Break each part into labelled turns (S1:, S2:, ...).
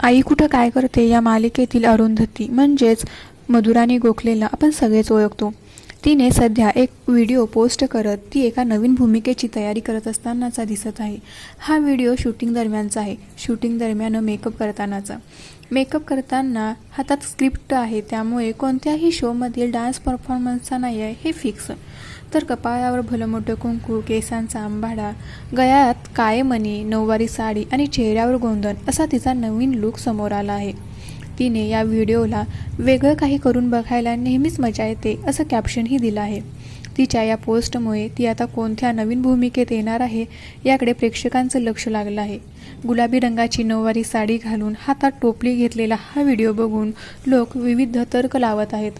S1: आई कुठं काय करते या मालिकेतील अरुंधती म्हणजेच मधुराणी गोखलेला आपण सगळेच ओळखतो. तिने सध्या एक व्हिडिओ पोस्ट करत ती एका नवीन भूमिकेची तयारी करत असतानाचा दिसत आहे. हा व्हिडिओ शूटिंग दरम्यानचा आहे. शूटिंग दरम्यान मेकअप करतानाचा. मेकअप करताना हातात स्क्रिप्ट आहे, त्यामुळे कोणत्याही शोमधील डान्स परफॉर्मन्सचा नाही आहे हे फिक्स. तर कपाळावर भलं मोठं कुंकू, केसांचा आंबाडा, गळ्यात काळे मणी, नऊवारी साडी आणि चेहऱ्यावर गोंधन असा तिचा नवीन लूक समोर आला आहे. तिने या व्हिडिओला वेगळं काही करून बघायला नेहमीच मजा येते असं कॅप्शनही दिलं आहे. तिच्या या पोस्टमुळे ती आता कोणत्या नवीन भूमिकेत येणार आहे याकडे प्रेक्षकांचं लक्ष लागलं आहे. गुलाबी रंगाची नऊवारी साडी घालून हातात टोपली घेतलेला हा व्हिडिओ बघून लोक विविध तर्क लावत आहेत.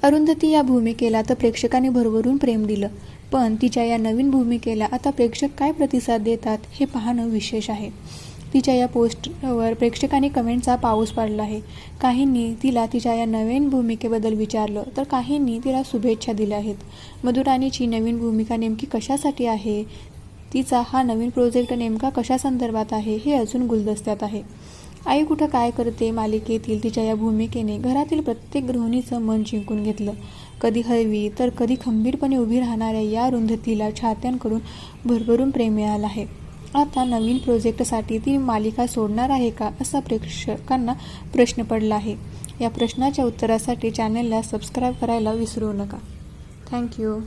S1: अरुंधती या भूमिकेला तर प्रेक्षकांनी भरभरून प्रेम दिलं, पण तिच्या या नवीन भूमिकेला आता प्रेक्षक काय प्रतिसाद देतात हे पाहणं विशेष आहे. तिच्या या पोस्टवर प्रेक्षकांनी कमेंटचा पाऊस पाडला आहे. काहींनी तिला तिच्या या नवीन भूमिकेबद्दल विचारलं तर काहींनी तिला शुभेच्छा दिल्या आहेत. मधुराणीची नवीन भूमिका नेमकी कशासाठी आहे, तिचा हा नवीन प्रोजेक्ट नेमका कशा संदर्भात आहे हे अजून गुलदस्त्यात आहे. आई कुठं काय करते मालिकेतील तिच्या या भूमिकेने घरातील प्रत्येक गृहिणीचं मन जिंकून घेतलं. कधी हळवी तर कधी खंबीरपणे उभी राहणाऱ्या या अरुंधतीला चाहत्यांकडून भरभरून प्रेम मिळालं आहे. आता नवीन प्रोजेक्टसाठी ती मालिका सोडणार आहे का असा प्रेक्षकांना प्रश्न पडला आहे. या प्रश्नाच्या उत्तरासाठी चॅनलला सबस्क्राईब करायला विसरू नका. थँक्यू.